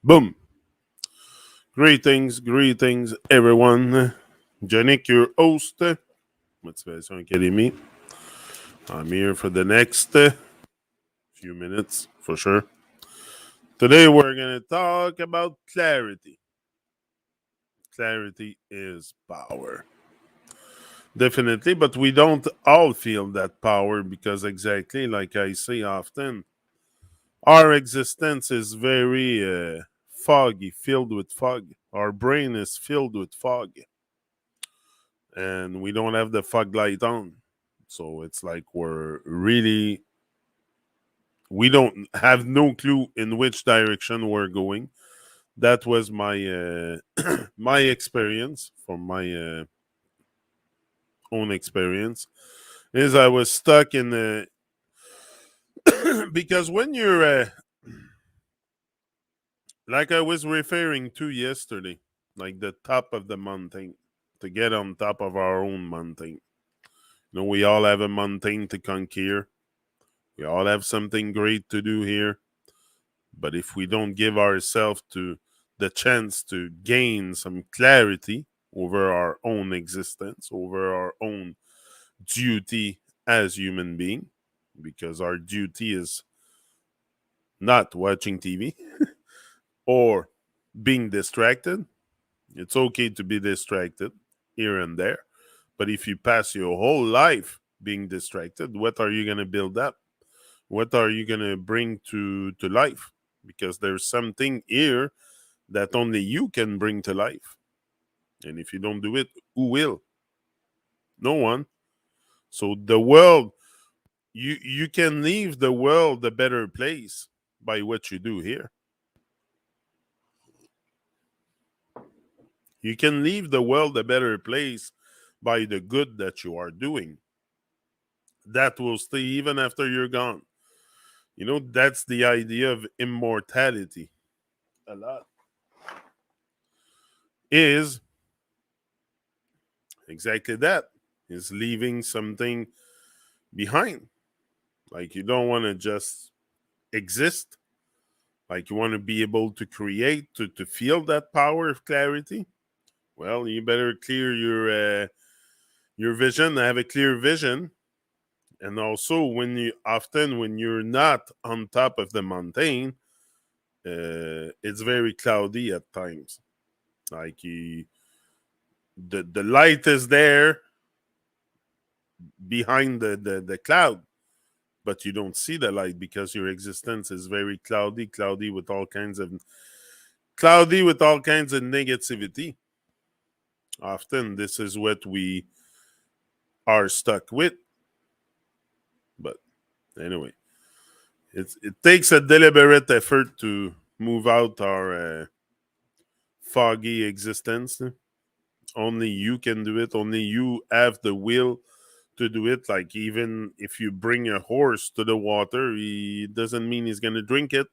Boom. Greetings, everyone. Janik, your host, Motivation Academy. I'm here for the next few minutes, for sure. Today, we're going to talk about clarity. Clarity is power. Definitely, but we don't all feel that power because, exactly like I say often, our existence is very foggy, filled with fog. Our brain is filled with fog, and we don't have the fog light on. So it's like we don't have no clue in which direction we're going. That was my my experience from my own experience. Is I was stuck in the because when you're like I was referring to yesterday, like the top of the mountain, to get on top of our own mountain. We all have a mountain to conquer. We all have something great to do here. But if we don't give ourselves to the chance to gain some clarity over our own existence, over our own duty as human being, because our duty is not watching TV or being distracted. It's okay to be distracted here and there. But if you pass your whole life being distracted, what are you going to build up? What are you going to bring to life? Because there's something here that only you can bring to life. And if you don't do it, who will? No one. So the world, you can leave the world a better place by what you do here. You can leave the world a better place by the good that you are doing. That will stay even after you're gone. That's the idea of immortality. A lot is exactly that. Is leaving something behind. Like you don't want to just exist. Like you want to be able to create, to feel that power of clarity. Well, you better clear your vision, have a clear vision. And also when you're not on top of the mountain, it's very cloudy at times. Like the light is there behind the cloud, but you don't see the light because your existence is very cloudy with all kinds of negativity. Often this is what we are stuck with. But anyway, it takes a deliberate effort to move out our foggy existence. Only you can do it. Only you have the will to do it. Like even if you bring a horse to the water, it doesn't mean he's gonna drink it.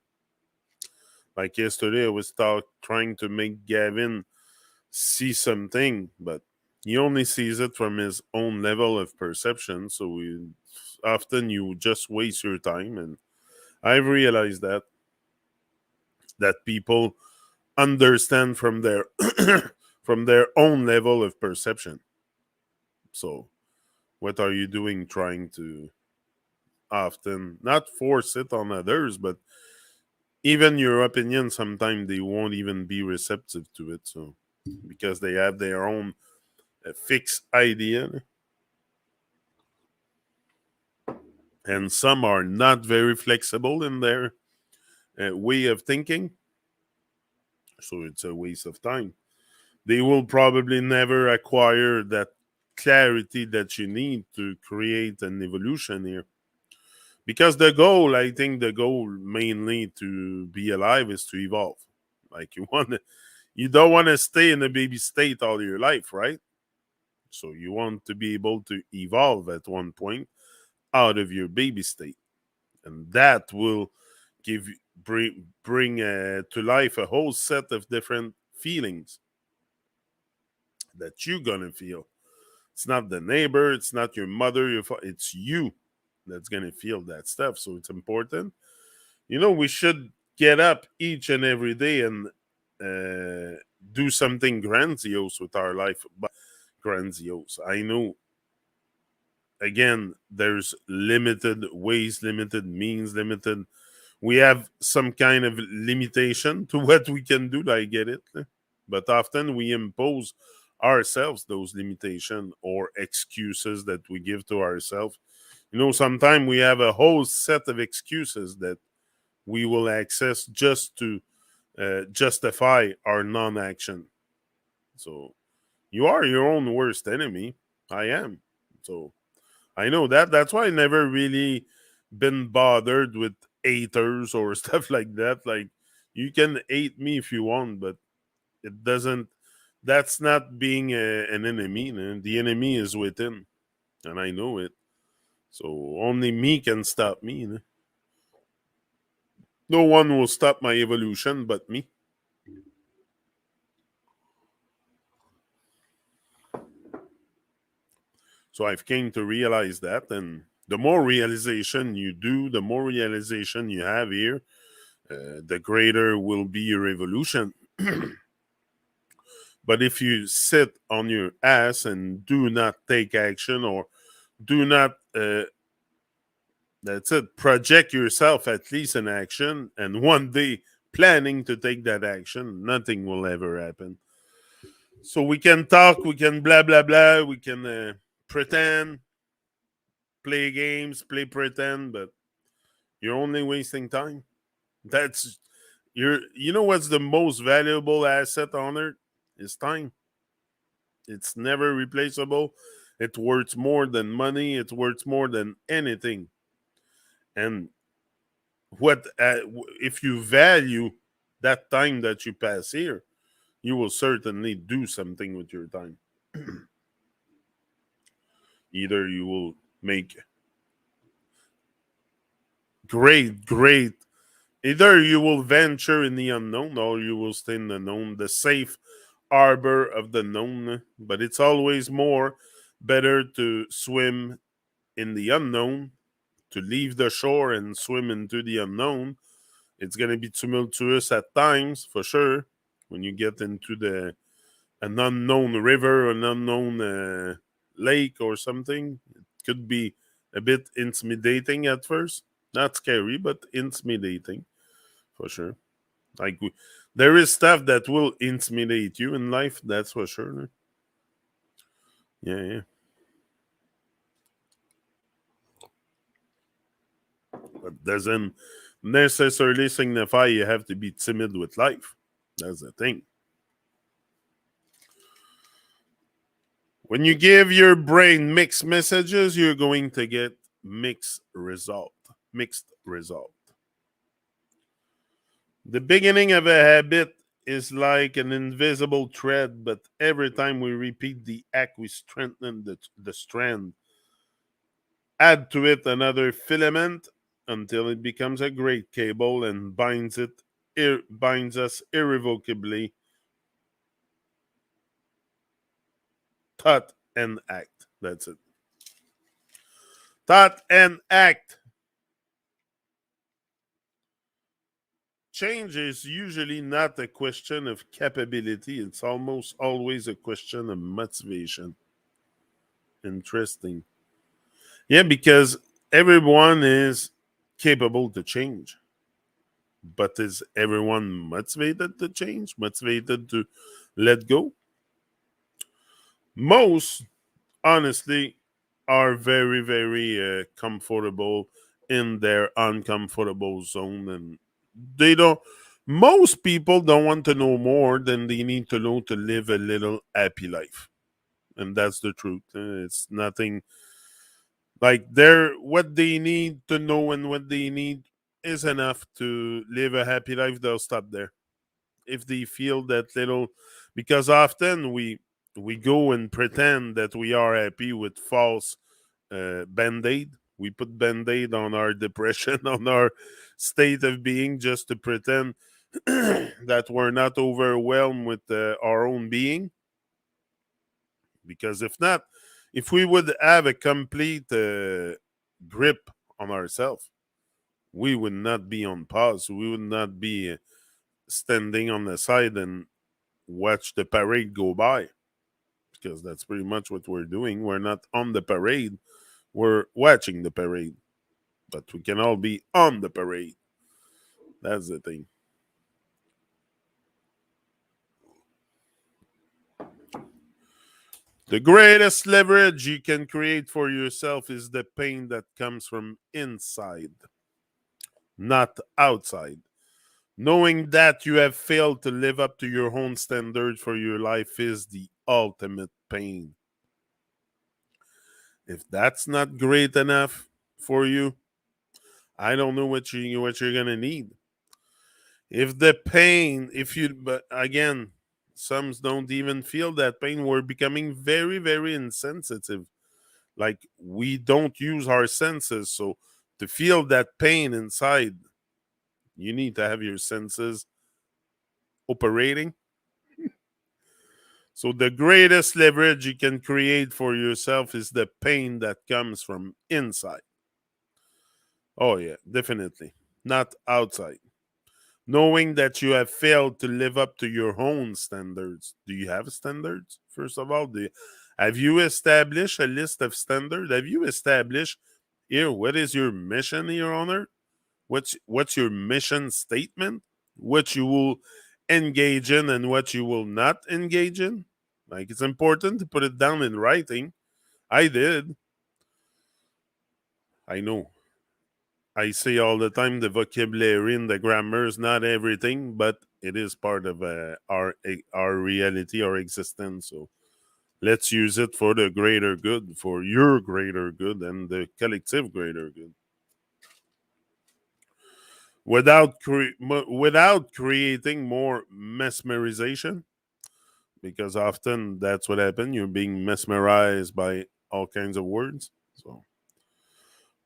Like yesterday, I was trying to make Gavin see something, but he only sees it from his own level of perception. So often you just waste your time, and I've realized that people understand from their from their own level of perception. So what are you doing trying to often not force it on others, but even your opinion sometimes they won't even be receptive to it, so because they have their own fixed idea, and some are not very flexible in their way of thinking, so it's a waste of time. They will probably never acquire that clarity that you need to create an evolution here. Because the goal mainly to be alive is to evolve. Like you don't want to stay in a baby state all your life, right? So you want to be able to evolve at one point out of your baby state, and that will bring to life a whole set of different feelings that you're gonna feel. It's not the neighbor, it's not your mother, it's you that's gonna feel that stuff. So it's important. We should get up each and every day and do something grandiose with our life. But grandiose, I know. Again, there's limited ways, limited means, limited. We have some kind of limitation to what we can do. I get it, but often we impose ourselves those limitations or excuses that we give to ourselves. Sometimes we have a whole set of excuses that we will access just to justify our non-action. So you are your own worst enemy. I am. So I know that. That's why I never really been bothered with haters or stuff like that. Like, you can hate me if you want, but it doesn't. That's not being an enemy. The enemy is within, and I know it. So only me can stop me. No one will stop my evolution but me. So I've came to realize that, and the more realization you do, the more realization you have here, the greater will be your evolution. But if you sit on your ass and do not take action, or do not, that's it, project yourself at least in action, and one day planning to take that action, nothing will ever happen. So we can talk, we can blah, blah, blah, we can pretend, play games, play pretend, but you're only wasting time. That's you know what's the most valuable asset on earth? Is time. It's never replaceable. It's worth more than money. It's worth more than anything. And what if you value that time that you pass here, you will certainly do something with your time. Either you will make great. Either you will venture in the unknown, or you will stay in the known, the safe harbor of the known. But it's always more better to swim in the unknown, to leave the shore and swim into the unknown. It's going to be tumultuous at times, for sure. When you get into an unknown river, an unknown lake or something, it could be a bit intimidating at first. Not scary, but intimidating, for sure. Like, there is stuff that will intimidate you in life, that's for sure. Yeah, yeah. But doesn't necessarily signify you have to be timid with life. That's the thing. When you give your brain mixed messages, you're going to get mixed result. Mixed result. The beginning of a habit is like an invisible thread, but every time we repeat the act, we strengthen the strand. Add to it another filament until it becomes a great cable and binds us irrevocably. Thought and act. That's it. Thought and act. Change is usually not a question of capability, it's almost always a question of motivation. Interesting. Yeah, because everyone is capable to change. But is everyone motivated to change? Motivated to let go? Most, honestly, are very, very comfortable in their uncomfortable zone, and they don't. Most people don't want to know more than they need to know to live a little happy life, and that's the truth. It's nothing like they're what they need to know, and what they need is enough to live a happy life. They'll stop there if they feel that little, because often we go and pretend that we are happy with false band-aid. We put band-aid on our depression, on our state of being, just to pretend that we're not overwhelmed with our own being. Because if not, if we would have a complete grip on ourselves, we would not be on pause. We would not be standing on the side and watch the parade go by, because that's pretty much what we're doing. We're not on the parade, we're watching the parade, but we can all be on the parade. That's the thing. The greatest leverage you can create for yourself is the pain that comes from inside, not outside. Knowing that you have failed to live up to your own standards for your life is the ultimate pain. If that's not great enough for you, I don't know what you're gonna need. If the pain, if you, but again, some don't even feel that pain. We're becoming very, very insensitive. Like, we don't use our senses. So to feel that pain inside, you need to have your senses operating. So the greatest leverage you can create for yourself is the pain that comes from inside. Oh yeah, definitely. Not outside. Knowing that you have failed to live up to your own standards. Do you have standards? First of all, have you established a list of standards? Have you established here what is your mission here on earth? What's your mission statement? What you will engage in and what you will not engage in? Like, it's important to put it down in writing. I did. I know. I say all the time the vocabulary and the grammar is not everything, but it is part of our reality, our existence. So let's use it for the greater good, for your greater good, and the collective greater good. Without creating more mesmerization, because often that's what happens. You're being mesmerized by all kinds of words. So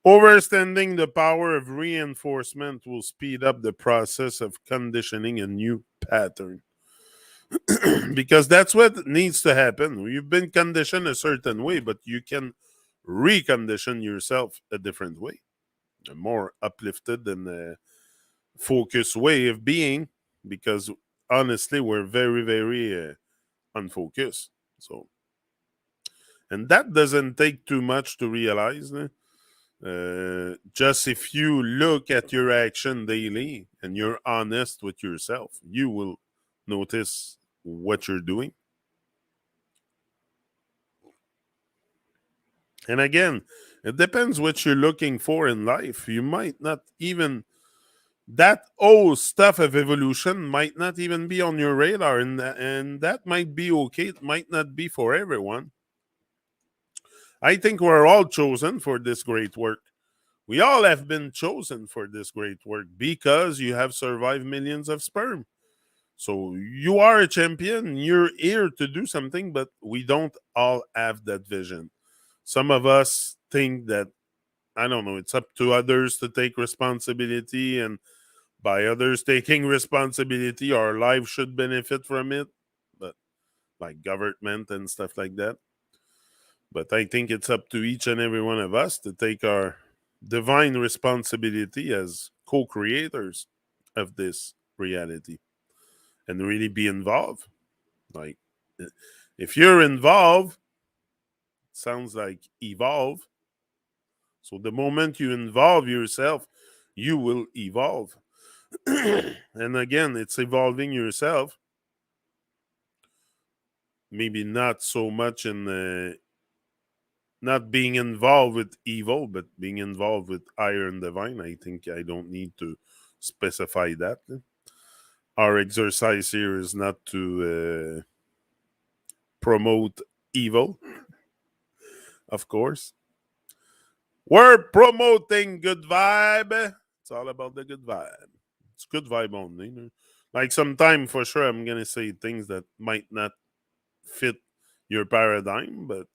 overstanding the power of reinforcement will speed up the process of conditioning a new pattern. Because that's what needs to happen. You've been conditioned a certain way, but you can recondition yourself a different way, a more uplifted and focused way of being, because honestly, we're very, very unfocused. So, and that doesn't take too much to realize. Just if you look at your action daily and you're honest with yourself, you will notice what you're doing. And again, it depends what you're looking for in life. You might not even, that old stuff of evolution might not even be on your radar, and that might be okay. It might not be for everyone. I think we're all chosen for this great work. We all have been chosen for this great work because you have survived millions of sperm. So you are a champion. You're here to do something, but we don't all have that vision. Some of us think that, I don't know, it's up to others to take responsibility, and by others taking responsibility, our life should benefit from it. But like government and stuff like that. But I think it's up to each and every one of us to take our divine responsibility as co creators of this reality and really be involved. Like, if you're involved, sounds like evolve. So the moment you involve yourself, you will evolve. And again, it's evolving yourself. Maybe not so much in not being involved with evil, but being involved with higher and divine. I think I don't need to specify that. Our exercise here is not to promote evil, of course. We're promoting good vibe. It's all about the good vibe. It's good vibe only. Like, sometime for sure I'm gonna say things that might not fit your paradigm, but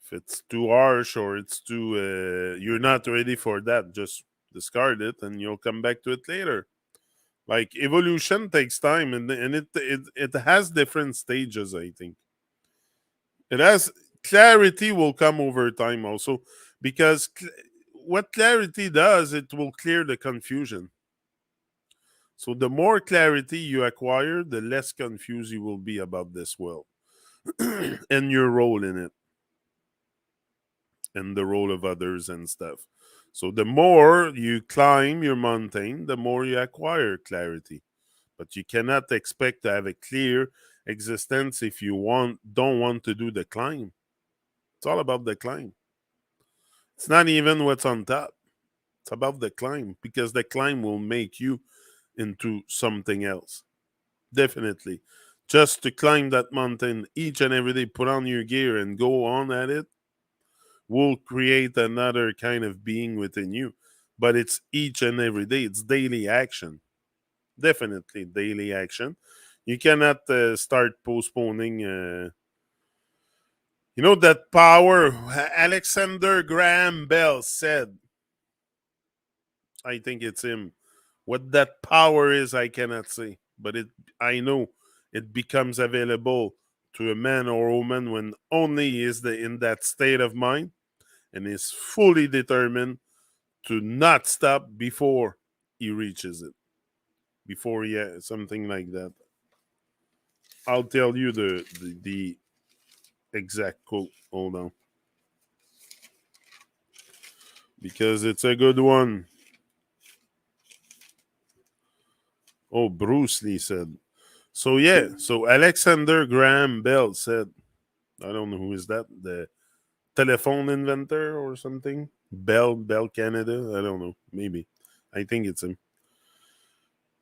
if it's too harsh or it's too you're not ready for that, just discard it and you'll come back to it later. Like, evolution takes time, and it has different stages. I think it has clarity will come over time also, because what clarity does, it will clear the confusion. So the more clarity you acquire, the less confused you will be about this world and your role in it and the role of others and stuff. So the more you climb your mountain, the more you acquire clarity. But you cannot expect to have a clear existence if you don't want to do the climb. It's all about the climb. It's not even what's on top. It's about the climb because the climb will make you into something else. Definitely. Just to climb that mountain each and every day, put on your gear and go on at it will create another kind of being within you. But it's each and every day. It's daily action. Definitely daily action. You cannot start postponing. You know that power. Alexander Graham Bell said, I think it's him. What that power is, I cannot say, but I know it becomes available to a man or woman when only he is in that state of mind and is fully determined to not stop before he reaches it. Before something like that. I'll tell you the exact quote. Hold on, because it's a good one. Oh, Bruce Lee said. So yeah, so Alexander Graham Bell said, I don't know who is that, the telephone inventor or something. Bell Canada. I don't know. Maybe. I think it's him.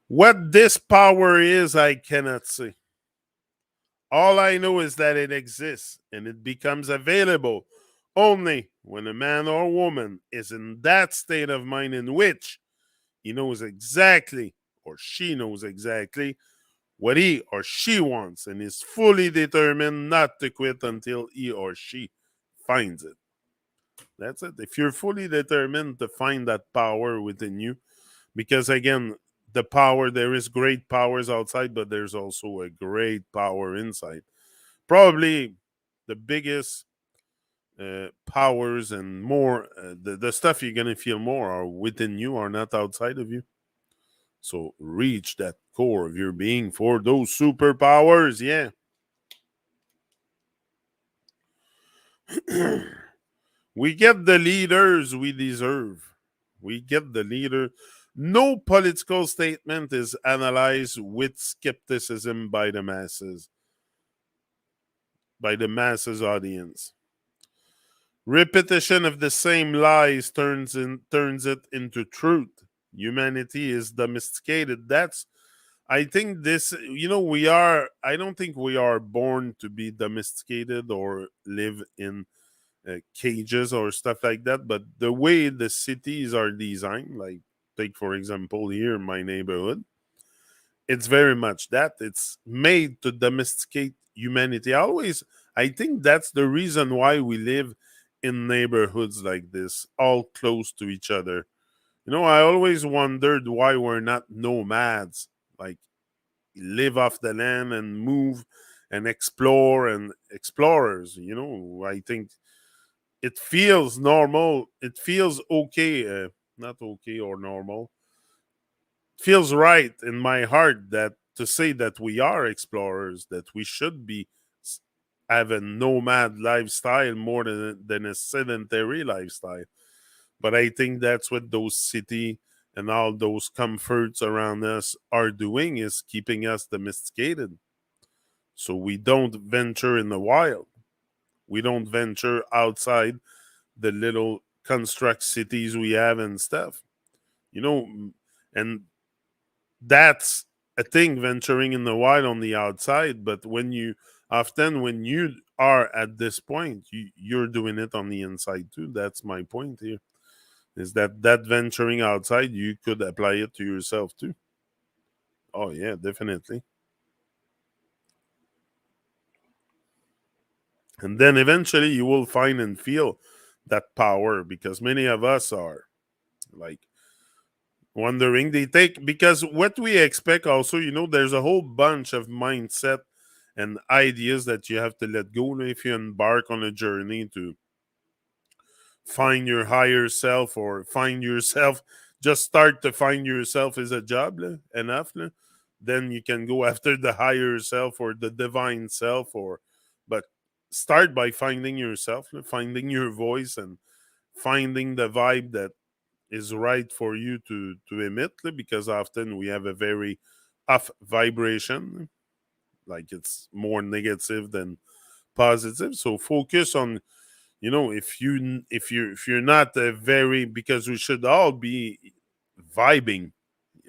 What this power is, I cannot say. All I know is that it exists and it becomes available only when a man or woman is in that state of mind in which he knows exactly or she knows exactly what he or she wants and is fully determined not to quit until he or she finds it. That's it. If you're fully determined to find that power within you, because again, the power, there is great powers outside, but there's also a great power inside. Probably the biggest powers and more, the stuff you're going to feel more are within you, are not outside of you. So reach that core of your being for those superpowers. Yeah. We get the leaders we deserve. We get the leader. No political statement is analyzed with skepticism by the masses audience. Repetition of the same lies turns it into truth. Humanity is domesticated. That's I think this, we are, I don't think we are born to be domesticated or live in cages or stuff like that. But the way the cities are designed, like take for example here in my neighborhood, it's very much that it's made to domesticate humanity. I think that's the reason why we live in neighborhoods like this, all close to each other. I always wondered why we're not nomads, like live off the land and move and explore and explorers. I think it feels normal. It feels okay, not okay or normal. It feels right in my heart that to say that we are explorers, that we should be have a nomad lifestyle more than a sedentary lifestyle. But I think that's what those city and all those comforts around us are doing, is keeping us domesticated. So we don't venture in the wild. We don't venture outside the little construct cities we have and stuff. You know, and that's a thing, venturing in the wild on the outside. But when you are at this point, you're doing it on the inside too. That's my point here. Is that venturing outside, you could apply it to yourself too. Oh yeah, definitely. And then eventually you will find and feel that power, because many of us are like wondering, they take, because what we expect also, there's a whole bunch of mindset and ideas that you have to let go if you embark on a journey find your higher self or find yourself. Just start to find yourself is a job enough. Then you can go after the higher self or the divine self. Or but start by finding yourself, finding your voice, and finding the vibe that is right for you to emit. Because often we have a very off vibration, like it's more negative than positive. So focus on, if you're not a very, because we should all be vibing,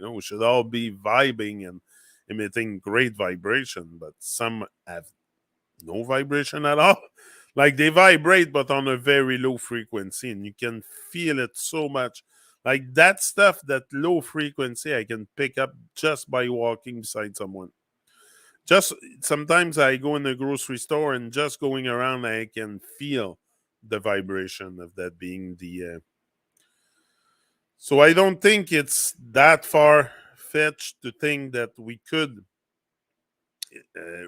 we should all be vibing and emitting great vibration, but some have no vibration at all. Like they vibrate but on a very low frequency, and you can feel it so much. Like that stuff, that low frequency, I can pick up just by walking beside someone. Just sometimes I go in the grocery store and just going around, I can feel the vibration of that being the. So I don't think it's that far fetched to think that we could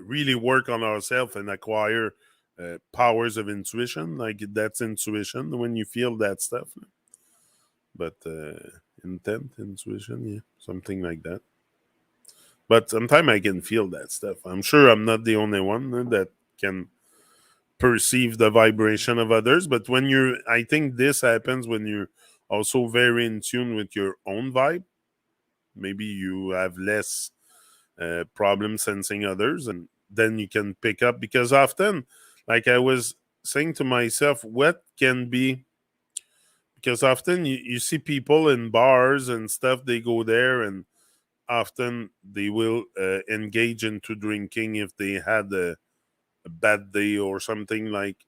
really work on ourselves and acquire powers of intuition. Like that's intuition when you feel that stuff. But intent, intuition, yeah, something like that. But sometimes I can feel that stuff. I'm sure I'm not the only one that can perceive the vibration of others. But when you're, I think this happens when you're also very in tune with your own vibe. Maybe you have less problem sensing others, and then you can pick up. Because often, like I was saying to myself, what can be, because often you see people in bars and stuff, they go there and often they will engage into drinking if they had a bad day or something. Like,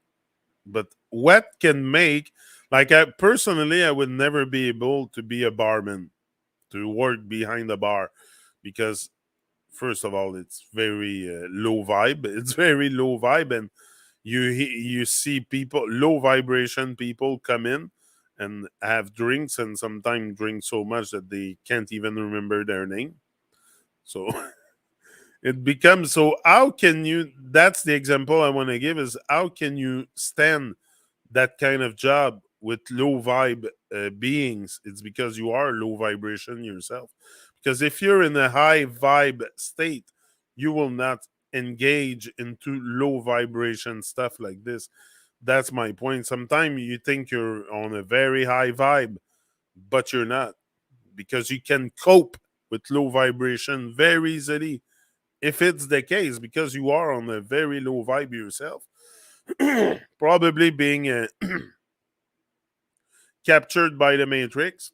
but what can make, like, I personally, I would never be able to be a barman, to work behind the bar, because first of all, it's very low vibe. It's very low vibe, and you see people, low vibration people, come in and have drinks, and sometimes drink so much that they can't even remember their name. So it becomes, so how can you, that's the example I want to give, is how can you stand that kind of job with low vibe beings? It's because you are low vibration yourself. Because if you're in a high vibe state, you will not engage into low vibration stuff like this. That's my point. Sometimes you think you're on a very high vibe, but you're not, because you can cope with low vibration very easily. If it's the case, because you are on a very low vibe yourself, probably being captured by the matrix.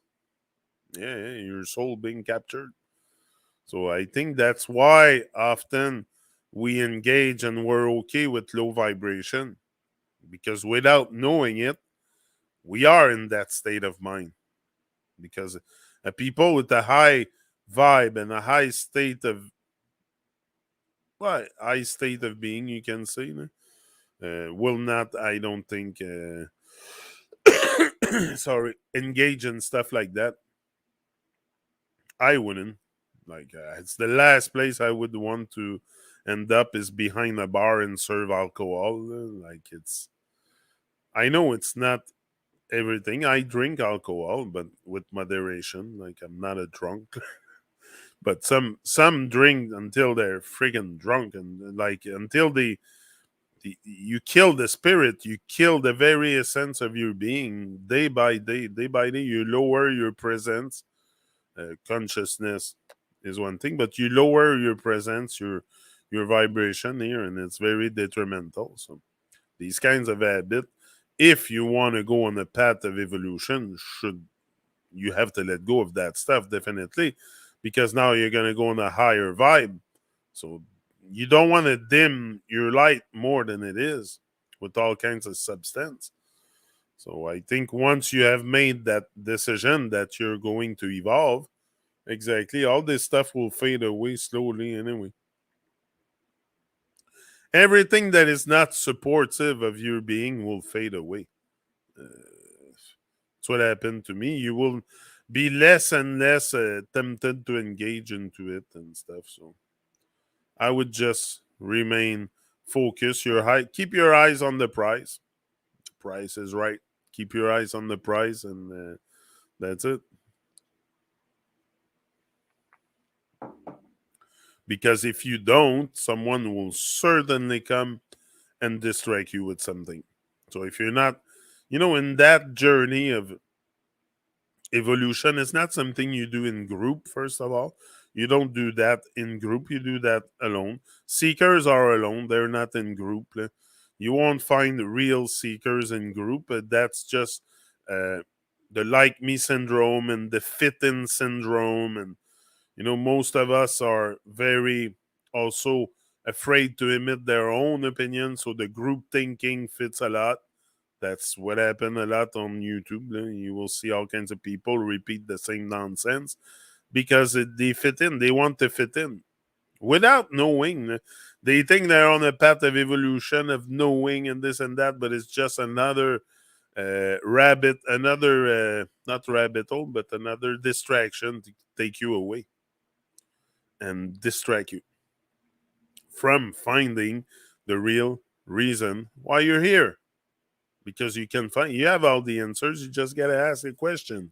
Yeah, your soul being captured. So I think that's why often we engage and we're okay with low vibration, because without knowing it, we are in that state of mind. Because people with a high vibe and a high state of, well, high state of being, you can say, will not, I don't think, sorry, engage in stuff like that. I wouldn't. Like, it's the last place I would want to end up, is behind a bar and serve alcohol. Like, it's, I know it's not everything. I drink alcohol, but with moderation. Like, I'm not a drunk. But some drink until they're friggin' drunk, and like until you kill the spirit, you kill the very essence of your being. Day by day, day by day, you lower your presence. Consciousness is one thing, but you lower your presence, your vibration here, and it's very detrimental. So these kinds of habits, if you want to go on a path of evolution, should, you have to let go of that stuff, definitely, because now you're going to go on a higher vibe. So you don't want to dim your light more than it is with all kinds of substance. So I think once you have made that decision that you're going to evolve, exactly, all this stuff will fade away slowly anyway. Everything that is not supportive of your being will fade away. That's what happened to me. You will be less and less tempted to engage into it and stuff. So I would just remain focused. Keep your eyes on the prize. The price is right. keep your eyes on the prize, and that's it. Because if you don't, someone will certainly come and distract you with something. So if you're not, in that journey of evolution, it's not something you do in group, first of all. You don't do that in group, you do that alone. Seekers are alone, they're not in group. You won't find real seekers in group. That's just uh, the like me syndrome and the fit in syndrome. And, most of us are very also afraid to emit their own opinion. So the group thinking fits a lot. That's what happened a lot on YouTube. You will see all kinds of people repeat the same nonsense because they fit in. They want to fit in without knowing. They think they're on a path of evolution, of knowing and this and that, but it's just another not rabbit hole, but another distraction to take you away and distract you from finding the real reason why you're here. Because you have all the answers, you just got to ask a question.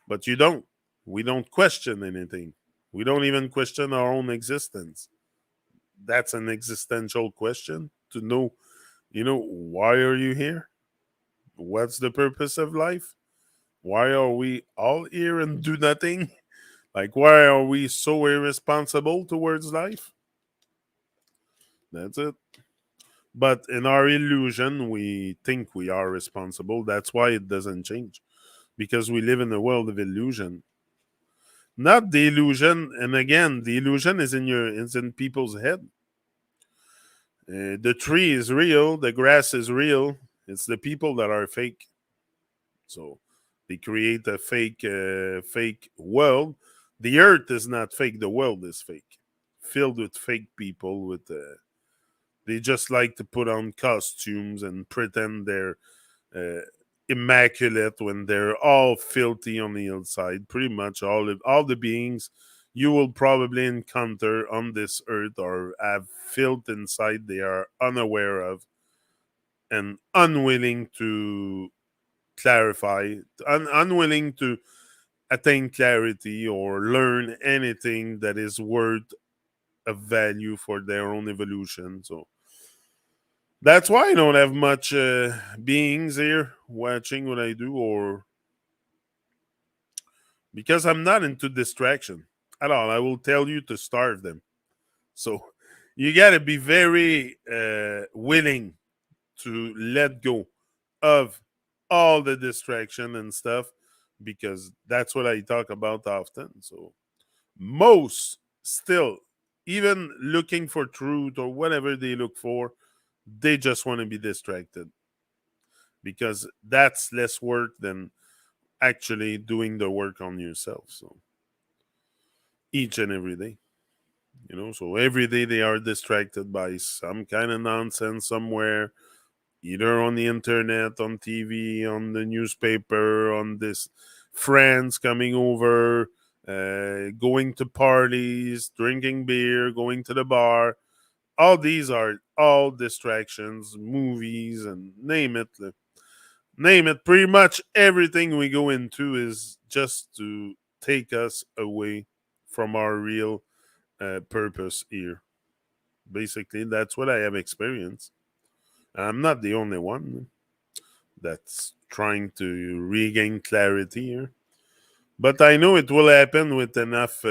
But you don't. We don't question anything. We don't even question our own existence. That's an existential question to know, why are you here? What's the purpose of life? Why are we all here and do nothing? Like, why are we so irresponsible towards life? That's it. But in our illusion, we think we are responsible. That's why it doesn't change. Because we live in a world of illusion. Not the illusion, and again, the illusion is in people's head. The tree is real, the grass is real. It's the people that are fake. So they create a fake world. The earth is not fake. The world is fake, filled with fake people. They just like to put on costumes and pretend they're uh, immaculate when they're all filthy on the inside. Pretty much all the beings you will probably encounter on this earth or have filth inside they are unaware of and unwilling to clarify, unwilling to attain clarity or learn anything that is worth of value for their own evolution. So that's why I don't have much beings here watching what I do, or because I'm not into distraction at all. I will tell you to starve them. So you got to be very willing to let go of all the distraction and stuff because that's what I talk about often. So most still, even looking for truth or whatever they look for, they just want to be distracted because that's less work than actually doing the work on yourself. So each and every day, so every day they are distracted by some kind of nonsense somewhere, either on the internet, on TV, on the newspaper, on this friends coming over, going to parties, drinking beer, going to the bar. All these are all distractions, movies, and name it. Name it. Pretty much everything we go into is just to take us away from our real purpose here. Basically, that's what I have experienced. And I'm not the only one that's trying to regain clarity here. But I know it will happen with enough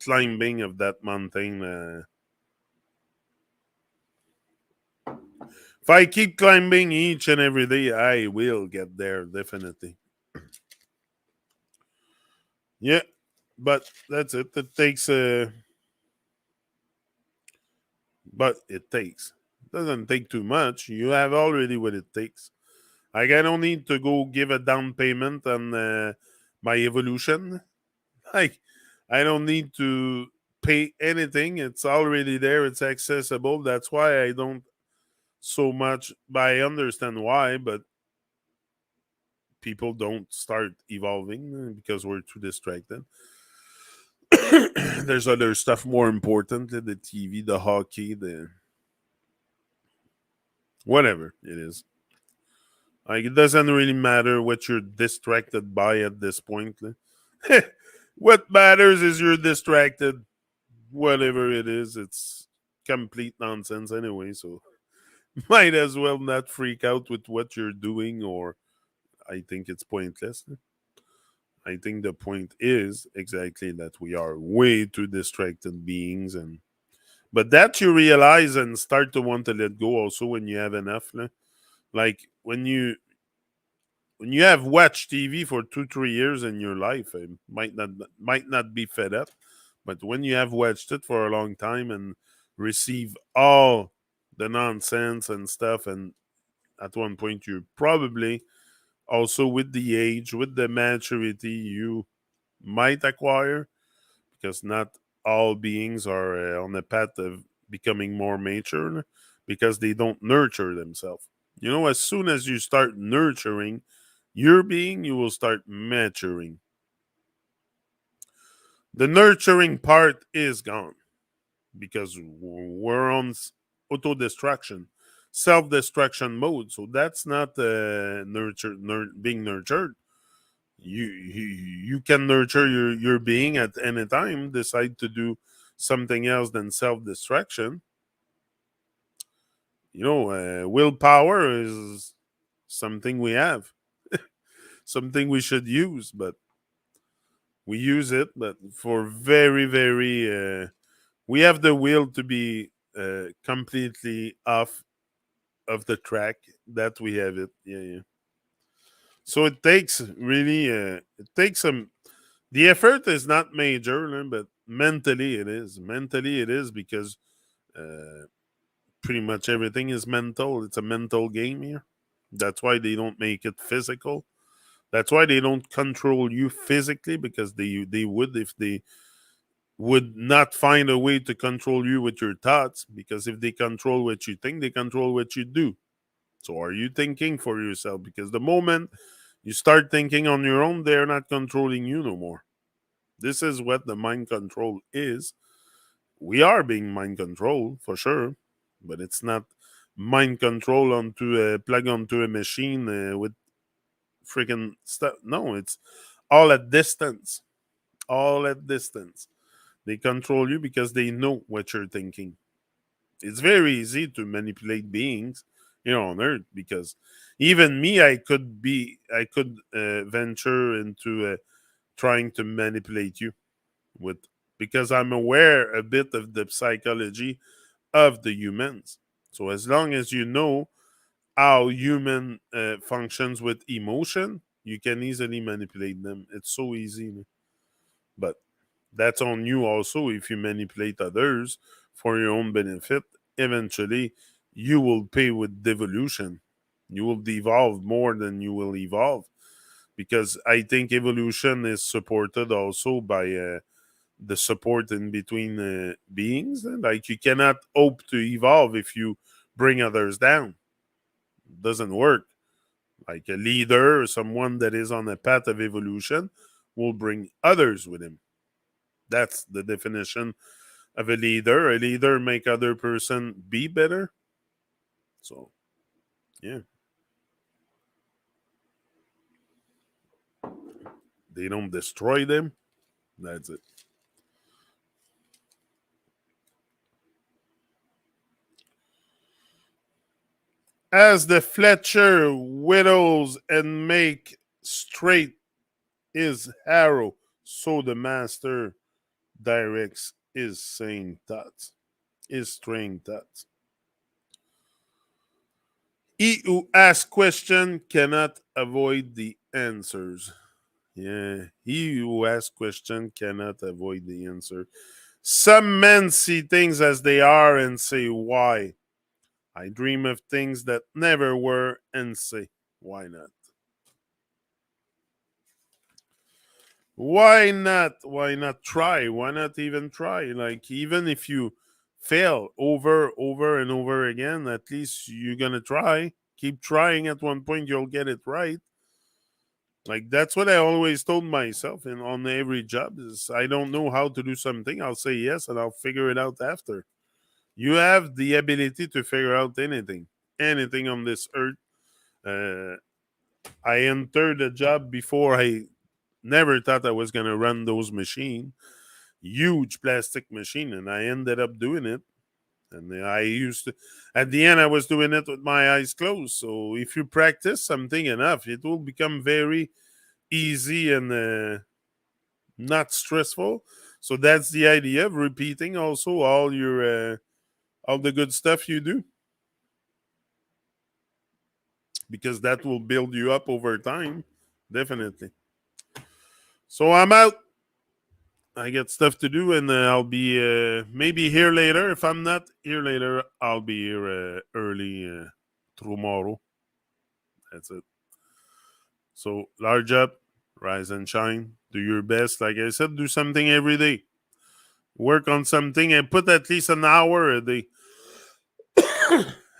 climbing of that mountain. If I keep climbing each and every day, I will get there definitely. Yeah, but that's it. It takes but it takes. It doesn't take too much. You have already what it takes. Like I don't need to go give a down payment on my evolution. Like I don't need to pay anything. It's already there. It's accessible. That's why I don't so much. But I understand why. But people don't start evolving because we're too distracted. There's other stuff more important: the TV, the hockey, the whatever it is. Like it doesn't really matter what you're distracted by at this point. What matters is you're distracted. Whatever it is, it's complete nonsense anyway. So might as well not freak out with what you're doing, or I think it's pointless. I think the point is exactly that we are way too distracted beings, and but that you realize and start to want to let go also when you have enough. Like when you have watched TV for 2 3 years in your life, it might not be fed up, but when you have watched it for a long time and receive all the nonsense and stuff, and at one point you probably also with the age, with the maturity you might acquire, because not all beings are on the path of becoming more mature because they don't nurture themselves. As soon as you start nurturing your being, you will start maturing. The nurturing part is gone because we're on auto destruction, self destruction mode. So that's not being nurtured. You can nurture your being at any time. Decide to do something else than self destruction. Willpower is something we have, something we should use, but we use it, but for very, very. We have the will to be completely off of the track that we have it. Yeah, yeah. So it takes really. It takes some. The effort is not major, but mentally it is. Mentally it is because uh, pretty much everything is mental. It's a mental game here. That's why they don't make it physical. That's why they don't control you physically, because they would if they would not find a way to control you with your thoughts, because if they control what you think, they control what you do. So are you thinking for yourself? Because the moment you start thinking on your own, they're not controlling you no more. This is what the mind control is. We are being mind controlled for sure, but it's not mind control onto a plug onto a machine with freaking stuff. No, it's all at distance. All at distance. They control you because they know what you're thinking. It's very easy to manipulate beings, on Earth, because even me, I could venture into trying to manipulate you with, because I'm aware a bit of the psychology of the humans. So as long as you know how human functions with emotion, you can easily manipulate them. It's so easy, but that's on you also. If you manipulate others for your own benefit, eventually you will pay with devolution. You will devolve more than you will evolve, because I think evolution is supported also by the support in between beings. Like you cannot hope to evolve if you bring others down. It doesn't work. Like a leader or someone that is on a path of evolution will bring others with him. That's the definition of a leader. A leader make other person be better. So yeah, they don't destroy them. That's it. As the Fletcher whittles and make straight his arrow, so the master directs his saying thoughts. His straying thoughts. He who asks question cannot avoid the answers. Yeah, he who asks question cannot avoid the answer. Some men see things as they are and say, why? I dream of things that never were and say, why not? Why not? Why not try? Why not even try? Like, even if you fail over and over again, at least you're gonna try. Keep trying. At one point, you'll get it right. Like, that's what I always told myself in on every job is, I don't know how to do something, I'll say yes and I'll figure it out after. You have the ability to figure out anything on this earth. I entered the job before I never thought I was gonna run those machines, huge plastic machine, and I ended up doing it. And I used to, at the end, I was doing it with my eyes closed. So if you practice something enough, it will become very easy and not stressful. So that's the idea of repeating also all the good stuff you do, because that will build you up over time, definitely. So I'm out. I get stuff to do, and I'll be maybe here later. If I'm not here later, I'll be here early tomorrow. That's it. So large up, rise and shine. Do your best. Like I said, do something every day. Work on something and put at least an hour a day.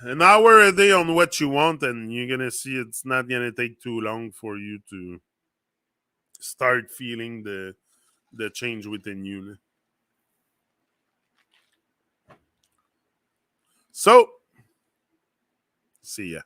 An hour a day on what you want, and you're gonna see it's not gonna take too long for you to start feeling the change within you. So, see ya.